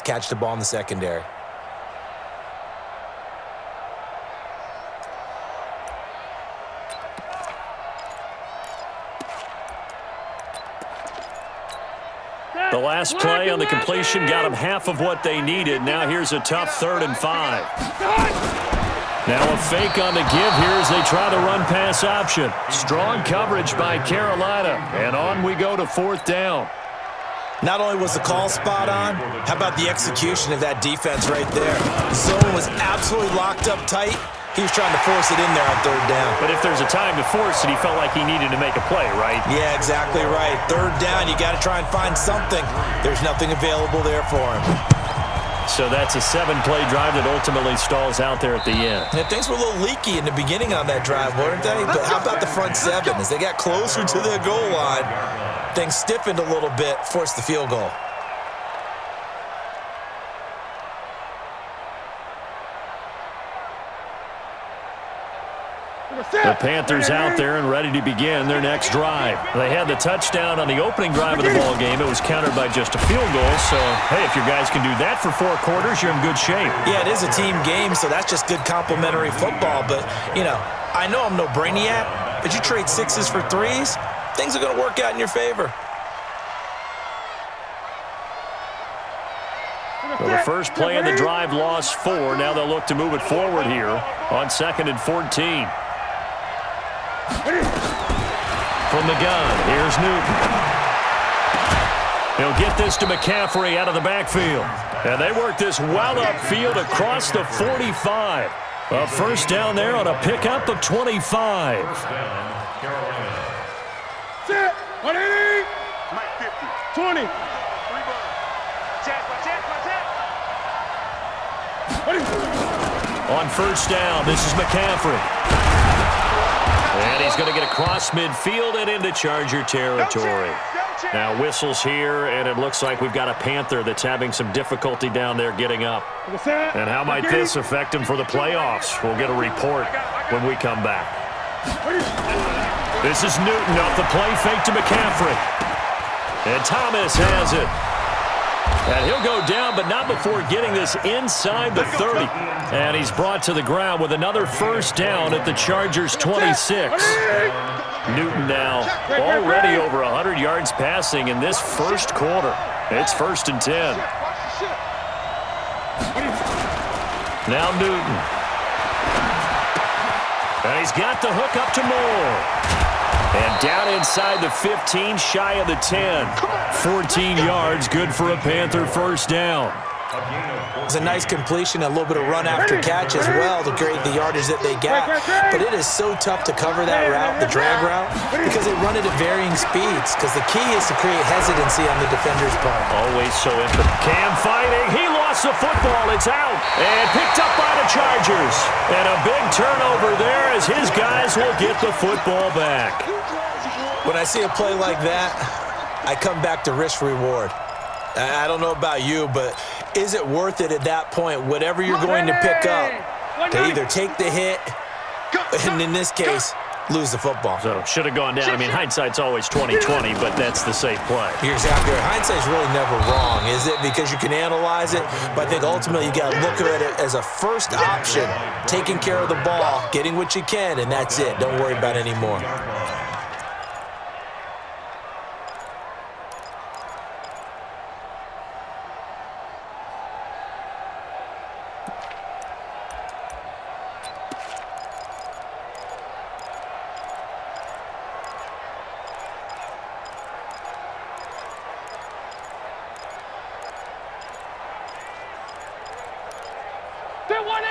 catch the ball in the secondary. The last play on the completion got them half of what they needed. Now here's a tough 3rd and 5. Now a fake on the give here as they try the run-pass option. Strong coverage by Carolina. And on we go to 4th down. Not only was the call spot on, how about the execution of that defense right there? The zone was absolutely locked up tight. He was trying to force it in there on 3rd down. But if there's a time to force it, he felt like he needed to make a play, right? Yeah, exactly right. 3rd down, you got to try and find something. There's nothing available there for him. So that's a 7-play drive that ultimately stalls out there at the end. Yeah, things were a little leaky in the beginning on that drive, weren't they? But how about the front 7? As they got closer to the goal line, things stiffened a little bit, forced the field goal. The Panthers out there and ready to begin their next drive. They had the touchdown on the opening drive of the ball game. It was countered by just a field goal. So, hey, if your guys can do that for 4 quarters, you're in good shape. Yeah, it is a team game, so that's just good complementary football. But, you know, I know I'm no brainiac, but you trade 6s for 3s, things are going to work out in your favor. Well, the first play of the drive lost 4. Now they'll look to move it forward here on 2nd and 14. From the gun, here's Newton. He'll get this to McCaffrey out of the backfield. And they work this well upfield across the 45. A first down there on a pickup of 25. Set, 180. 20. On first down, this is McCaffrey. And he's going to get across midfield and into Charger territory. Now whistles here, and it looks like we've got a Panther that's having some difficulty down there getting up. And how might this affect him for the playoffs? We'll get a report when we come back. This is Newton off the play fake to McCaffrey. And Thomas has it. And he'll go down, but not before getting this inside the 30. And he's brought to the ground with another first down at the Chargers' 26. Newton now already over 100 yards passing in this first quarter. It's 1st and 10. Now Newton. And he's got the hook up to Moore. And down inside the 15, shy of the 10. 14 yards, good for a Panther first down. It's a nice completion, a little bit of run after catch as well to create the yardage that they got. But it is so tough to cover that route, the drag route, because they run it at varying speeds. Because the key is to create hesitancy on the defender's part. Always so interesting. Cam fighting. He lost the football. It's out. And picked up by the Chargers. And a big turnover there as his guys will get the football back. When I see a play like that, I come back to risk-reward. I don't know about you, but is it worth it at that point, whatever you're going to pick up, to either take the hit, and in this case, lose the football? So, should have gone down. I mean, hindsight's always 20/20, but that's the safe play. You're exactly right. Hindsight's really never wrong, is it? Because you can analyze it, but I think ultimately you got to look at it as a first option, taking care of the ball, getting what you can, and that's it. Don't worry about any more.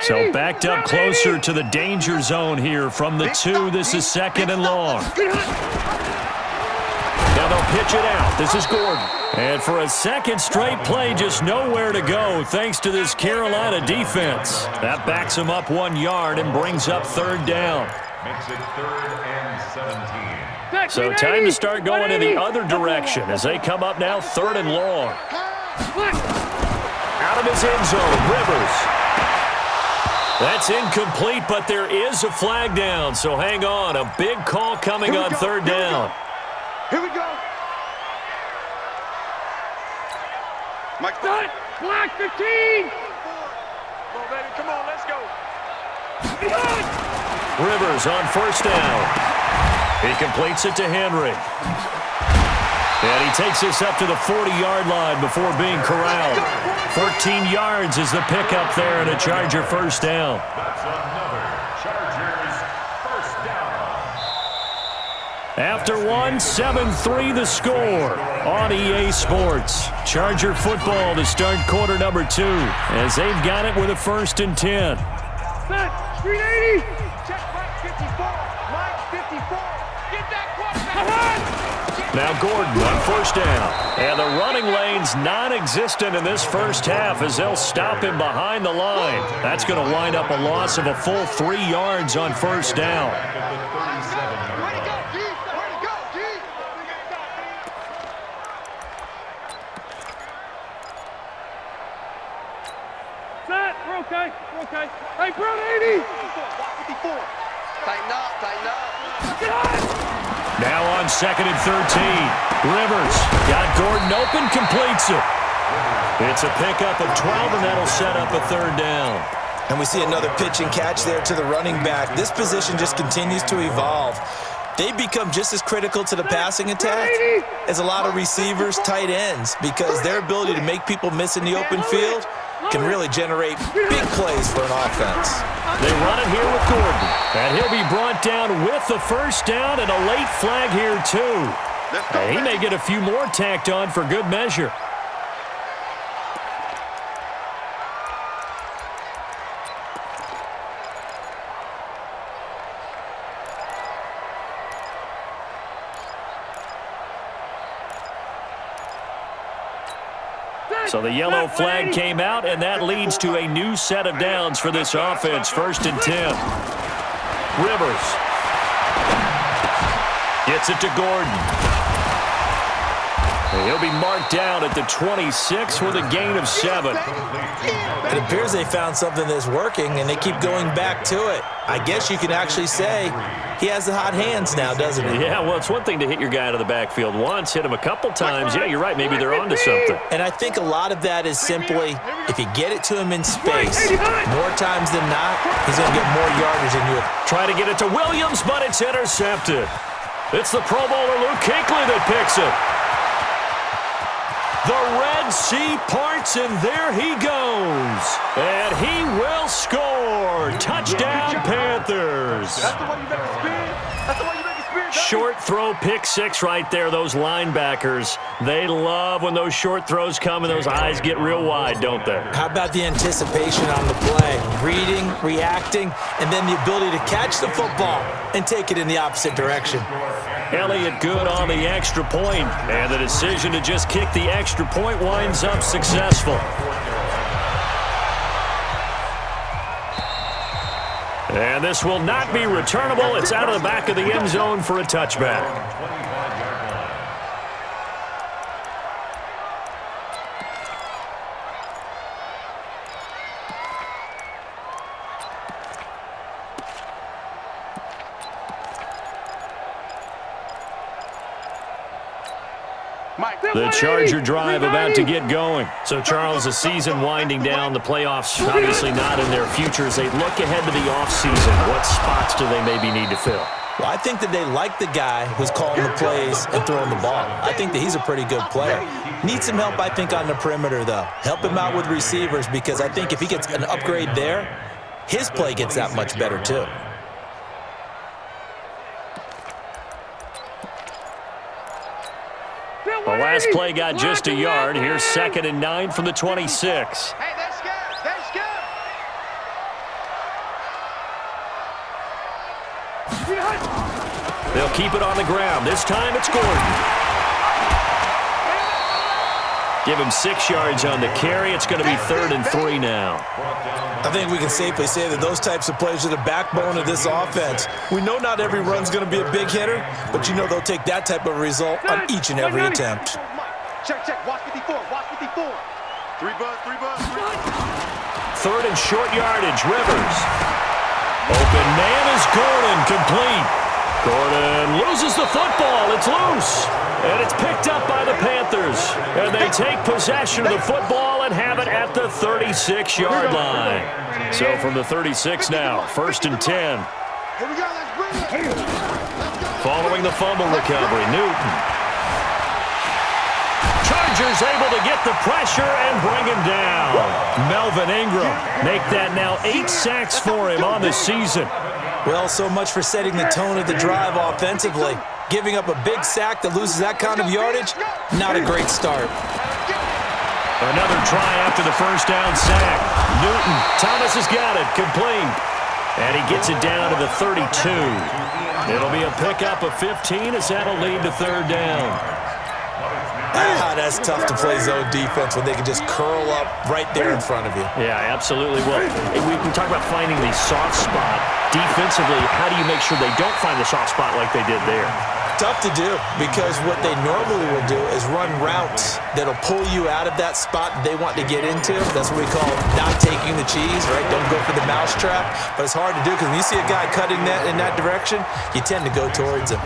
So backed up closer to the danger zone here from the 2. This is 2nd and long. Now they'll pitch it out. This is Gordon. And for a second straight play, just nowhere to go thanks to this Carolina defense. That backs them up 1 yard and brings up 3rd down. Makes it 3rd and 17. So time to start going in the other direction as they come up now 3rd and long. Out of his end zone, Rivers. That's incomplete, but there is a flag down, so hang on. A big call coming on 3rd down. Here we go. Mike, Black 15. Come on, baby. Come on, let's go. Rivers on first down. He completes it to Henry. And he takes this up to the 40-yard line before being corralled. 14 yards is the pickup there and a Charger first down. That's another Chargers first down. After one, 7-3 the score on EA Sports. Charger football to start quarter number 2 as they've got it with a 1st and 10. Set. Street 80. Check Mike 54. Mike 54. Get that quarterback. Now Gordon on first down. And the running lane's non-existent in this first half as they'll stop him behind the line. That's going to wind up a loss of a full 3 yards on first down. Set. We're okay. We're okay. Hey, Brown 80. 54. Tighten up, tighten up. Get on. Now on 2nd and 13. Rivers got Gordon open, completes it. It's a pickup of 12, and that'll set up a 3rd down. And we see another pitch and catch there to the running back. This position just continues to evolve. They become just as critical to the passing attack as a lot of receivers, tight ends, because their ability to make people miss in the open field can really generate big plays for an offense. They run it here with Gordon, and he'll be brought down with the first down and a late flag here, too. And he may get a few more tacked on for good measure. So the yellow flag came out, and that leads to a new set of downs for this offense. 1st and 10. Rivers gets it to Gordon. And he'll be marked down at the 26 with a gain of 7. It appears they found something that's working, and they keep going back to it. I guess you can actually say he has the hot hands now, doesn't he? Yeah, well, it's one thing to hit your guy out of the backfield once, hit him a couple times. Yeah, you're right. Maybe they're onto something. And I think a lot of that is simply if you get it to him in space, more times than not, he's going to get more yardage than you. Try to get it to Williams, but it's intercepted. It's the Pro Bowler Luke Kuechly that picks it. The Red Sea parts, and there he goes. And he will score. Touchdown, Panthers. That's the one you make a spin. That's the one you make a spin. Short throw, pick 6 right there. Those linebackers, they love when those short throws come and those eyes get real wide, don't they? How about the anticipation on the play? Reading, reacting, and then the ability to catch the football and take it in the opposite direction. Elliott good on the extra point, and the decision to just kick the extra point winds up successful. And this will not be returnable. It's out of the back of the end zone for a touchback. The Charger drive about to get going. So, Charles, the season winding down, the playoffs obviously not in their future. As they look ahead to the offseason, what spots do they maybe need to fill? Well, I think that they like the guy who's calling the plays and throwing the ball. I think that he's a pretty good player. Needs some help, I think, on the perimeter, though. Help him out with receivers, because I think if he gets an upgrade there, his play gets that much better, too. The last play got just a yard. Here's 2nd and 9 from the 26. Hey, that's good. That's good. They'll keep it on the ground. This time it's Gordon. Give him 6 yards on the carry. It's going to be 3rd and 3 now. I think we can safely say that those types of plays are the backbone of this offense. We know not every run's going to be a big hitter, but you know they'll take that type of result on each and every attempt. Check, check. Watch 54. Watch 54. 3 buzz, 3 buzz, 3 buzz. 3rd and short yardage. Rivers. Open man is Gordon. Complete. Gordon loses the football. It's loose. And it's picked up by the Panthers. And they take possession of the football and have it at the 36-yard line. So from the 36 now, 1st and 10. Here we go, let's bring it. Following the fumble recovery, Newton. Chargers able to get the pressure and bring him down. Melvin Ingram make that now 8 sacks for him on the season. Well, so much for setting the tone of the drive offensively. Giving up a big sack that loses that kind of yardage, not a great start. Another try after the first down sack. Newton, Thomas has got it, complete. And he gets it down to the 32. It'll be a pickup of 15 as that'll lead to 3rd down. That's tough to play zone defense when they can just curl up right there in front of you. Yeah, absolutely. Well, we talk about finding the soft spot. Defensively, how do you make sure they don't find the soft spot like they did there? Tough to do because what they normally will do is run routes that'll pull you out of that spot they want to get into. That's what we call not taking the cheese, right? Don't go for the mousetrap. But it's hard to do because when you see a guy cutting that in that direction, you tend to go towards him.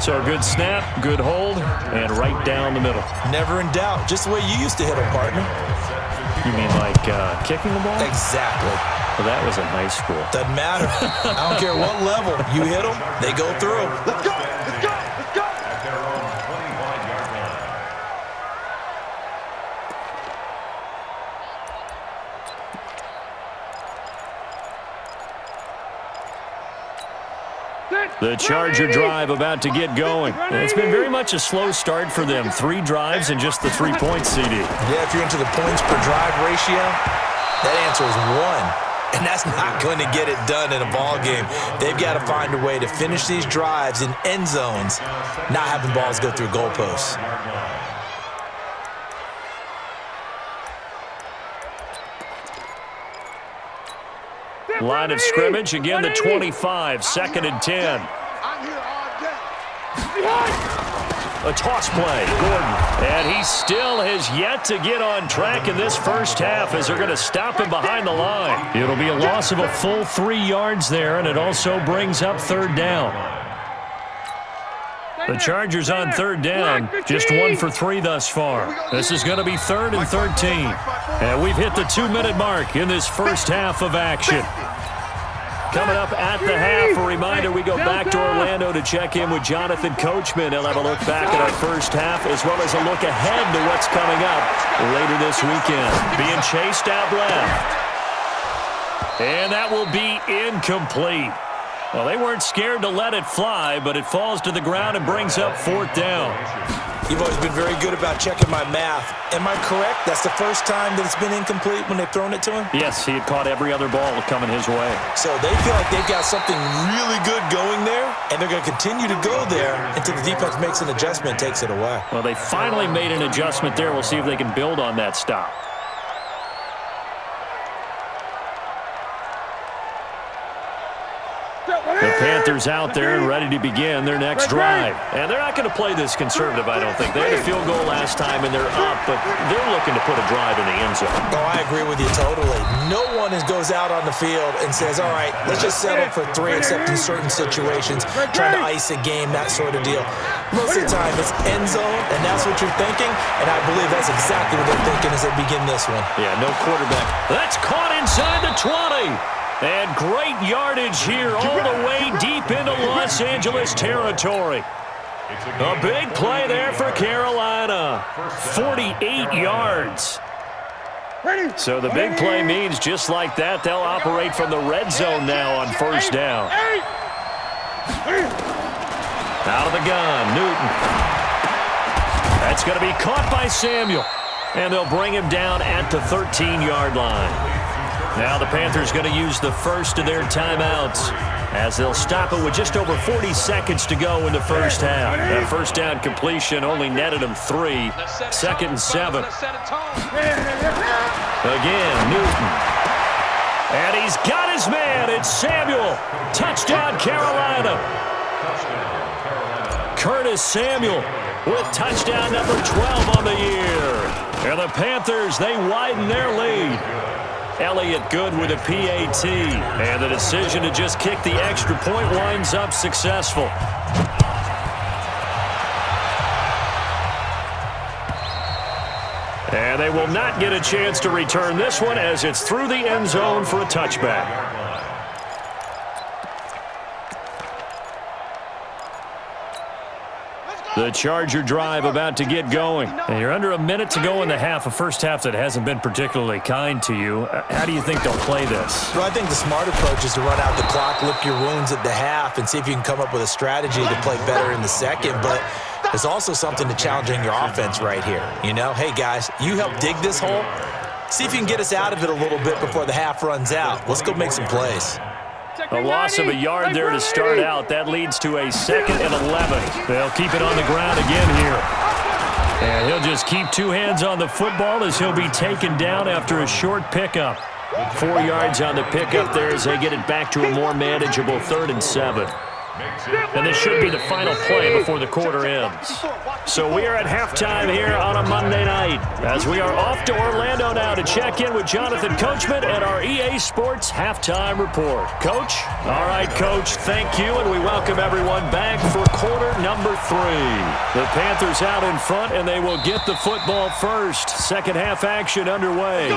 So a good snap, good hold, and right down the middle. Never in doubt. Just the way you used to hit them, partner. You mean like kicking the ball? Exactly. Well, that was in high school. Doesn't matter. I don't care what level. You hit them, they go through. Let's go, let's go, let's go. At their own 25-yard line. The Charger drive about to get going. It's been very much a slow start for them. 3 drives and just the 3 points, CD. Yeah, if you're into the points per drive ratio, that answer is 1. And that's not going to get it done in a ball game. They've got to find a way to finish these drives in end zones, not having balls go through goalposts. Line of scrimmage, again the 25, 2nd and 10. I'm here all day. A toss play, Gordon. And he still has yet to get on track in this first half as they're going to stop him behind the line. It'll be a loss of a full 3 yards there, and it also brings up 3rd down. The Chargers on 3rd down, just 1 for 3 thus far. This is going to be 3rd and 13. And we've hit the 2-minute mark in this first half of action. Coming up at the half, a reminder, we go back to Orlando to check in with Jonathan Coachman. He'll have a look back at our first half as well as a look ahead to what's coming up later this weekend. Being chased out left. And that will be incomplete. Well, they weren't scared to let it fly, but it falls to the ground and brings up 4th down. You've always been very good about checking my math. Am I correct? That's the first time that it's been incomplete when they've thrown it to him? Yes, he had caught every other ball coming his way. So they feel like they've got something really good going there, and they're going to continue to go there until the defense makes an adjustment and takes it away. Well, they finally made an adjustment there. We'll see if they can build on that stop. The Panthers out there and ready to begin their next drive. And they're not going to play this conservative, I don't think. They had a field goal last time, and they're up, but they're looking to put a drive in the end zone. Oh, I agree with you totally. No one goes out on the field and says, all right, let's just settle for 3 except in certain situations, trying to ice a game, that sort of deal. Most of the time, it's end zone, and that's what you're thinking, and I believe that's exactly what they're thinking as they begin this one. Yeah, no quarterback. That's caught inside the 20. And great yardage here all the way deep into Los Angeles territory. A big play there for Carolina. 48 yards. So the big play means just like that, they'll operate from the red zone now on 1st down. Out of the gun, Newton. That's going to be caught by Samuel. And they'll bring him down at the 13-yard line. Now the Panthers going to use the first of their timeouts as they'll stop it with just over 40 seconds to go in the first half. That first down completion only netted him 3. 2nd and 7. Again, Newton. And he's got his man. It's Samuel. Touchdown, Carolina. Curtis Samuel with touchdown number 12 on the year. And the Panthers, they widen their lead. Elliott Good with a PAT, and the decision to just kick the extra point winds up successful. And they will not get a chance to return this one as it's through the end zone for a touchback. The Charger drive about to get going. And you're under a minute to go in the half, a first half that hasn't been particularly kind to you. How do you think they'll play this? Well, I think the smart approach is to run out the clock, lick your wounds at the half, and see if you can come up with a strategy to play better in the second. But there's also something to challenging your offense right here. You know, hey, guys, you help dig this hole. See if you can get us out of it a little bit before the half runs out. Let's go make some plays. A loss of a yard there to start out. That leads to a 2nd and 11. They'll keep it on the ground again here. And he'll just keep two hands on the football as he'll be taken down after a short pickup. 4 yards on the pickup there as they get it back to a more manageable 3rd and 7. And this should be the final play before the quarter ends. So we are at halftime here on a Monday night as we are off to Orlando now to check in with Jonathan Coachman at our EA Sports Halftime Report. Coach? All right, Coach, thank you, and we welcome everyone back for quarter number 3. The Panthers out in front, and they will get the football first. Second half action underway.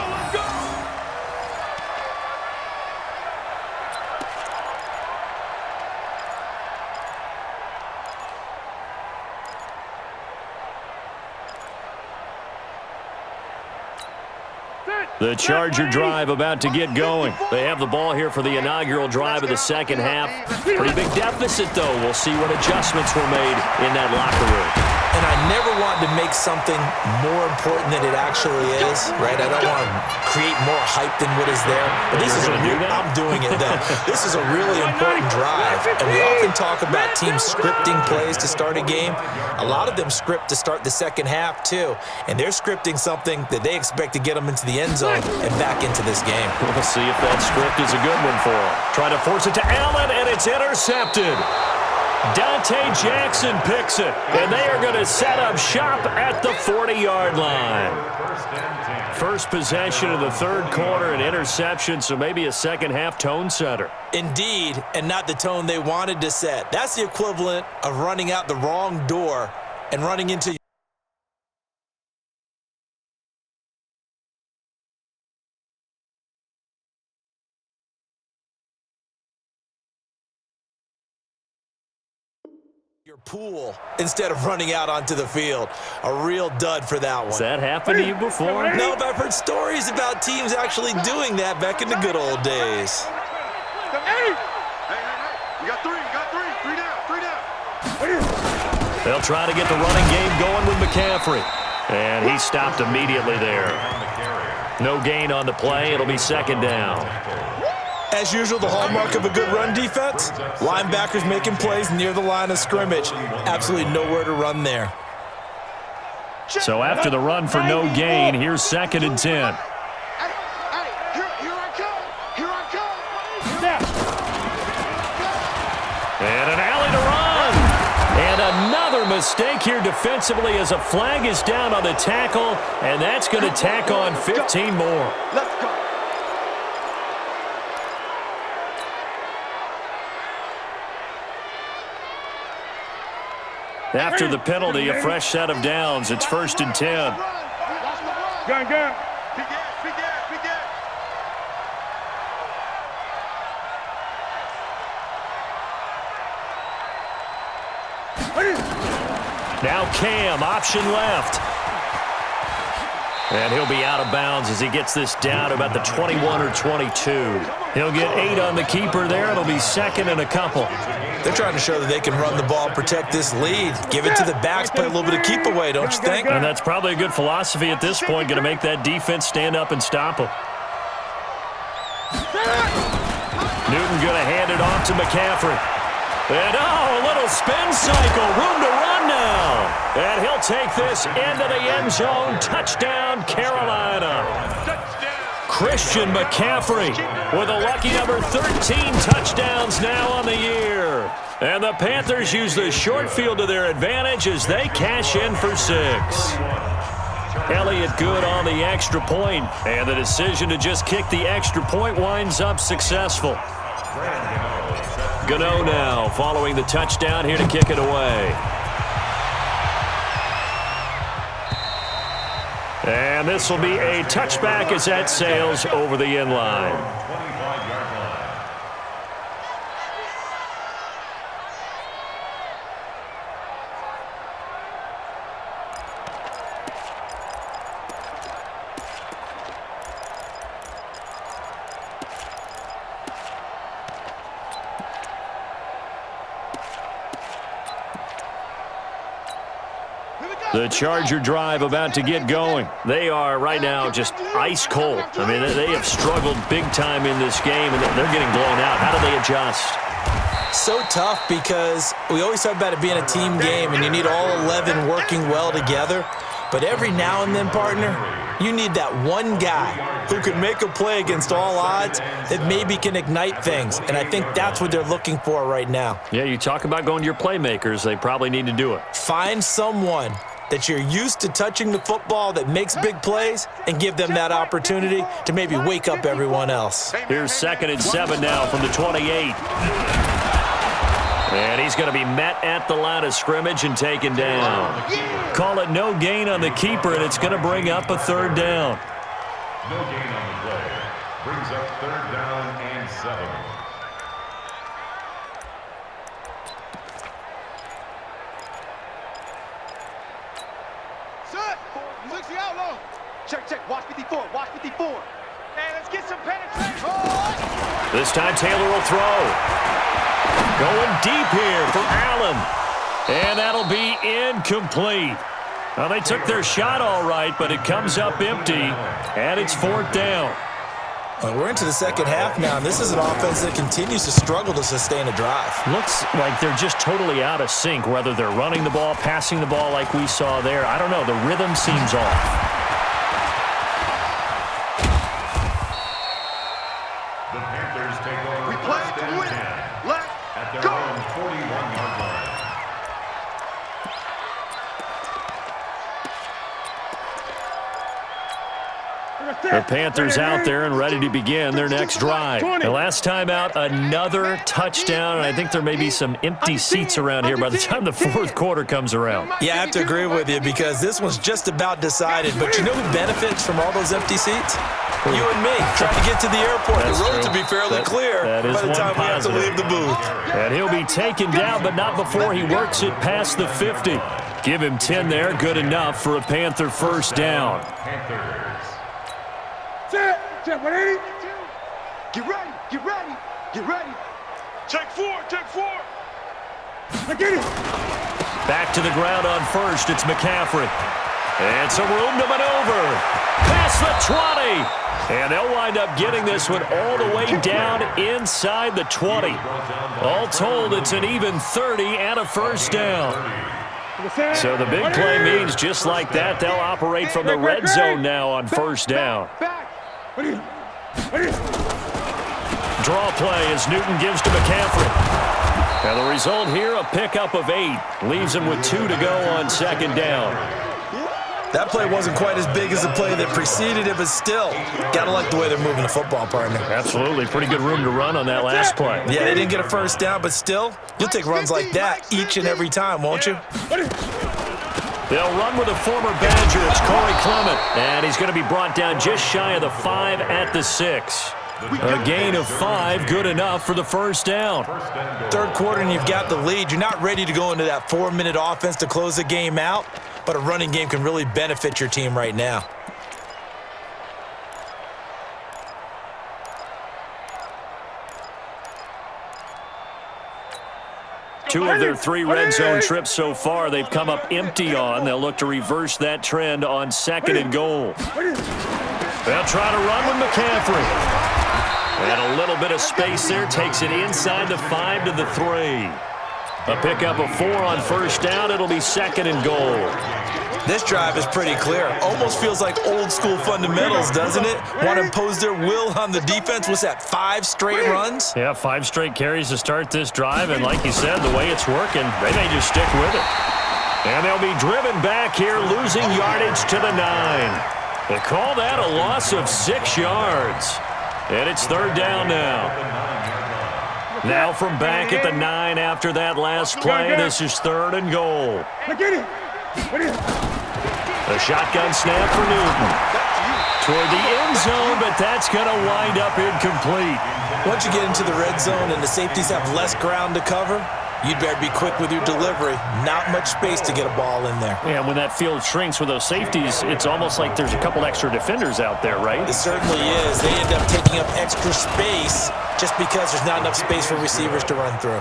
The Charger drive about to get going. They have the ball here for the inaugural drive of the second half. Pretty big deficit, though. We'll see what adjustments were made in that locker room. And I never want to make something more important than it actually is, right? I don't want to create more hype than what is there. But this is a real, I'm doing it, though. This is a really important drive. And we often talk about teams scripting plays to start a game. A lot of them script to start the second half, too. And they're scripting something that they expect to get them into the end zone and back into this game. We'll see if that script is a good one for them. Trying to force it to Allen, and it's intercepted. Dante Jackson picks it, and they are going to set up shop at the 40-yard line. First possession of the third quarter, an interception, so maybe a second half tone setter. Indeed, and not the tone they wanted to set. That's the equivalent of running out the wrong door and running into your pool instead of running out onto the field. A real dud for that one. Has that happened to you before? No, but I've heard stories about teams actually doing that back in the good old days. Hey, you got 3, you got 3. 3 down. They'll try to get the running game going with McCaffrey. And he stopped immediately there. No gain on the play. It'll be second down. As usual, the hallmark of a good run defense, linebackers making plays near the line of scrimmage. Absolutely nowhere to run there. So after the run for no gain, here's 2nd and 10. Here I come. Here I come. And an alley to run. And another mistake here defensively as a flag is down on the tackle, and that's going to tack on 15 more. Let's go. After the penalty, a fresh set of downs. It's 1st and 10. Gun. Big ass, big ass, big ass. Now Cam, option left. And he'll be out of bounds as he gets this down to about the 21 or 22. He'll get 8 on the keeper there. It'll be 2nd and a couple. They're trying to show that they can run the ball, protect this lead, give it to the backs, play a little bit of keep away, don't you think? And that's probably a good philosophy at this point, going to make that defense stand up and stop them. Newton going to hand it off to McCaffrey. And a little spin cycle, room to run now. And he'll take this into the end zone. Touchdown, Carolina. Christian McCaffrey with a lucky number 13 touchdowns now on the year. And the Panthers use the short field to their advantage as they cash in for 6. Elliott good on the extra point, and the decision to just kick the extra point winds up successful. Gano now following the touchdown here to kick it away. And this will be a touchback as that sails over the end line. 25-yard line. The Charger drive about to get going. They are right now just ice cold. I mean, they have struggled big time in this game, and they're getting blown out. How do they adjust? So tough because we always talk about it being a team game, and you need all 11 working well together. But every now and then, partner, you need that one guy who can make a play against all odds that maybe can ignite things. And I think that's what they're looking for right now. Yeah, you talk about going to your playmakers. They probably need to do it. Find someone that you're used to touching the football that makes big plays and give them that opportunity to maybe wake up everyone else. Here's 2nd and 7 now from the 28. And he's going to be met at the line of scrimmage and taken down. Call it no gain on the keeper, and it's going to bring up a 3rd down. No gain on the play. Brings up 3rd down and 7. Set. 60 out low. Check. Watch 54. Watch 54. Hey, let's get some penetration. Oh. This time Taylor will throw. Going deep here for Allen. And that'll be incomplete. Well, they took their shot all right, but it comes up empty, and it's 4th down. Well, we're into the second half now, and this is an offense that continues to struggle to sustain a drive. Looks like they're just totally out of sync, whether they're running the ball, passing the ball like we saw there. I don't know. The rhythm seems off. The Panthers take over. We play to win. Let's at their go. own 41-yard line. The Panthers out there and ready to begin their next drive. The last time out, another touchdown, and I think there may be some empty seats around here by the time the 4th quarter comes around. Yeah, I have to agree with you because this one's just about decided. But you know who benefits from all those empty seats? You and me, trying to get to the airport. That's the roads true. will be fairly clear that is by the time we have to positive. leave the booth. And he'll be taken down, but not before he works it past the 50. Give him 10 there, good enough for a Panther 1st down. Panthers. Set. Check 180. Get ready. Get ready. Get ready. Check 4. I get it. Back to the ground on 1st, it's McCaffrey. And some room to maneuver. Past the 20. And they'll wind up getting this one all the way down inside the 20. All told, it's an even 30 and a 1st down. So the big play means just like that, they'll operate from the red zone now on 1st down. Draw play as Newton gives to McCaffrey. And the result here, a pickup of 8. Leaves him with 2 to go on 2nd down. That play wasn't quite as big as the play that preceded it, but still, gotta like the way they're moving the football, partner. Absolutely. Pretty good room to run on that last play. Yeah, they didn't get a 1st down, but still, you'll take runs like that each and every time, won't you? They'll run with a former Badger. It's Corey Clement. And he's going to be brought down just shy of the 5 at the 6. A gain of 5, good enough for the 1st down. 3rd quarter and you've got the lead. You're not ready to go into that 4-minute offense to close the game out, but a running game can really benefit your team right now. Two of their 3 red zone trips so far, they've come up empty on. They'll look to reverse that trend on 2nd and goal. They'll try to run with McCaffrey. And a little bit of space there takes it inside the 5 to the 3. A pickup of 4 on 1st down. It'll be 2nd and goal. This drive is pretty clear. Almost feels like old school fundamentals, doesn't it? Want to impose their will on the defense. What's that, 5 straight runs? Yeah, 5 straight carries to start this drive. And like you said, the way it's working, they may just stick with it. And they'll be driven back here, losing yardage to the 9. They call that a loss of 6 yards. And it's 3rd down now. Now from back at the 9 after that last play, this is 3rd and goal. A shotgun snap for Newton. Toward the end zone, but that's going to wind up incomplete. Once you get into the red zone and the safeties have less ground to cover, you'd better be quick with your delivery. Not much space to get a ball in there. Yeah, when that field shrinks with those safeties, it's almost like there's a couple extra defenders out there, right? It certainly is. They end up taking up extra space just because there's not enough space for receivers to run through.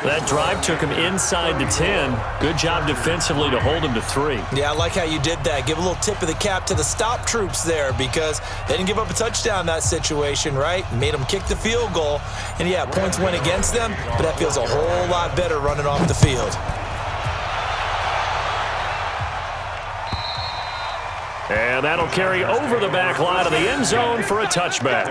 That drive took him inside the 10. Good job defensively to hold him to 3. Yeah, I like how you did that. Give a little tip of the cap to the stop troops there because they didn't give up a touchdown in that situation, right? Made them kick the field goal. And, yeah, points went against them, but that feels a whole lot better running off the field. And that'll carry over the back line of the end zone for a touchback.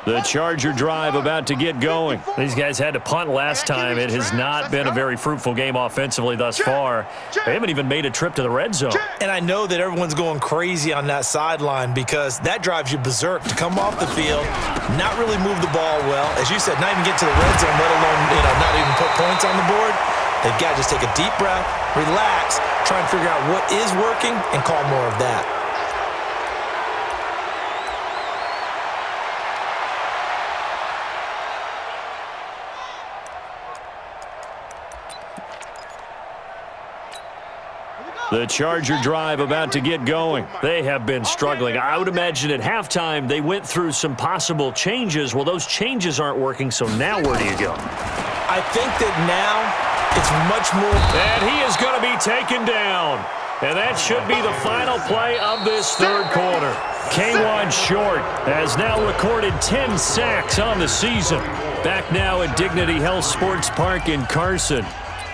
The Charger drive about to get going. These guys had to punt last time. It has not been a very fruitful game offensively thus far. They haven't even made a trip to the red zone. And I know that everyone's going crazy on that sideline because that drives you berserk to come off the field, not really move the ball well. As you said, not even get to the red zone, let alone not even put points on the board. They've got to just take a deep breath, relax, try and figure out what is working, and call more of that. The Charger drive about to get going. They have been struggling. I would imagine at halftime they went through some possible changes. Well, those changes aren't working, so now where do you go? I think that now it's much more. And he is going to be taken down. And that should be the final play of this third quarter. K'Wan Short has now recorded 10 sacks on the season. Back now at Dignity Health Sports Park in Carson.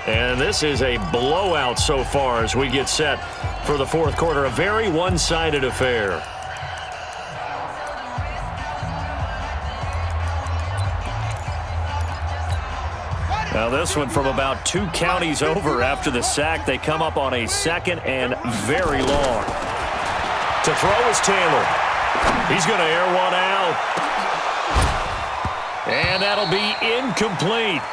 And this is a blowout so far as we get set for the fourth quarter. A very one-sided affair. Now this one from about 2 counties over after the sack. They come up on a second and very long. To throw is Taylor. He's going to air one out. And that'll be incomplete.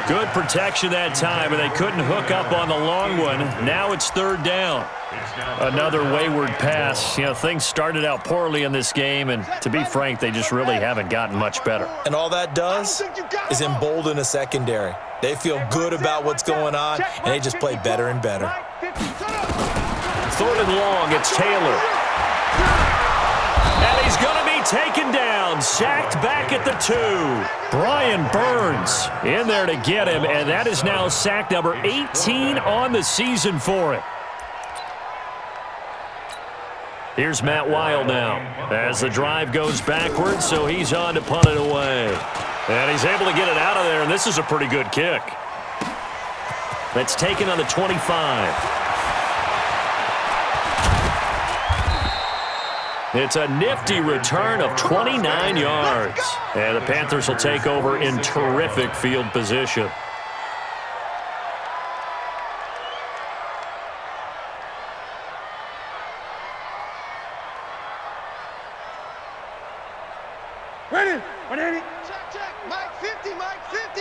Good protection that time, and they couldn't hook up on the long one. Now it's third down. Another wayward pass. Things started out poorly in this game, and to be frank, they just really haven't gotten much better. And all that does is embolden a secondary. They feel good about what's going on, and they just play better and better. Third and long, it's Taylor. And he's going to be taken down, sacked back at the 2. Brian Burns in there to get him, and that is now sack number 18 on the season for him. Here's Matt Weil now as the drive goes backwards, so he's on to punt it away. And he's able to get it out of there, and this is a pretty good kick. That's taken on the 25. It's a nifty return of 29 yards. And the Panthers will take over in terrific field position. Ready? 180. Check. Mike 50, Mike 50.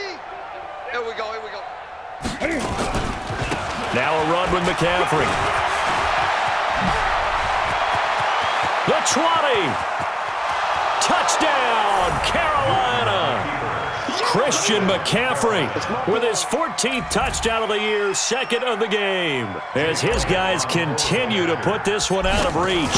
Here we go. Now a run with McCaffrey. The 20. Touchdown, Carolina. Christian McCaffrey with his 14th touchdown of the year, second of the game, as his guys continue to put this one out of reach.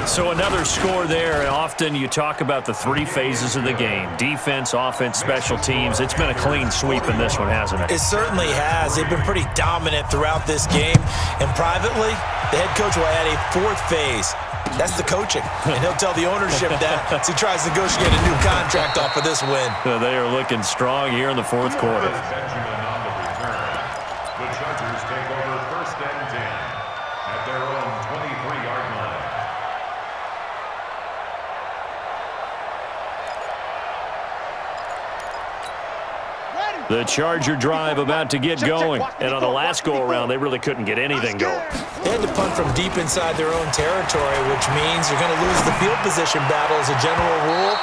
So another score there. Often you talk about the 3 phases of the game: defense, offense, special teams. It's been a clean sweep in this one, hasn't it? It certainly has. They've been pretty dominant throughout this game. And privately, the head coach will add a 4th phase. That's the coaching. And he'll tell the ownership that as he tries to negotiate a new contract off of this win. They are looking strong here in the fourth quarter. Benjamin on the return. The Chargers take over first and 10 at their own 23-yard line. The Charger drive about to get going. And on the last go-around, they really couldn't get anything going. They had to punt from deep inside their own territory, which means you're going to lose the field position battle as a general rule.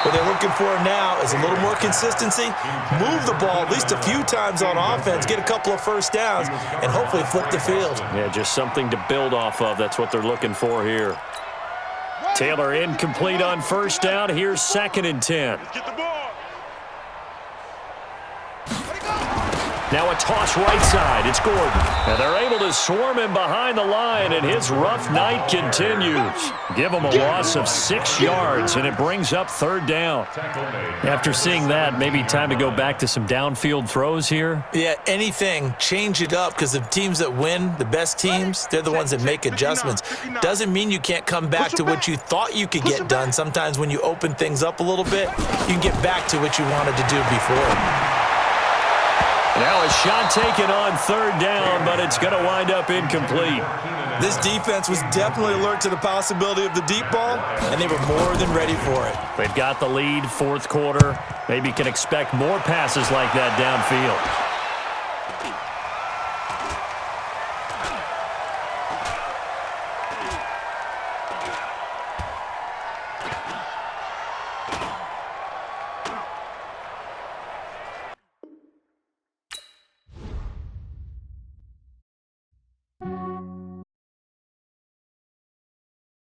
What they're looking for now is a little more consistency, move the ball at least a few times on offense, get a couple of first downs, and hopefully flip the field. Yeah, just something to build off of. That's what they're looking for here. Taylor incomplete on first down. Here's 2nd and 10. Get the ball. Now a toss right side. It's Gordon. And they're able to swarm him behind the line, and his rough night continues. Give him a loss of 6 yards, and it brings up 3rd down. After seeing that, maybe time to go back to some downfield throws here. Yeah, anything. Change it up, because the teams that win, the best teams, they're the ones that make adjustments. Doesn't mean you can't come back to what you thought you could get done. Sometimes when you open things up a little bit, you can get back to what you wanted to do before. Now a shot taken on 3rd down, but it's going to wind up incomplete. This defense was definitely alert to the possibility of the deep ball, and they were more than ready for it. They've got the lead, 4th quarter. Maybe can expect more passes like that downfield.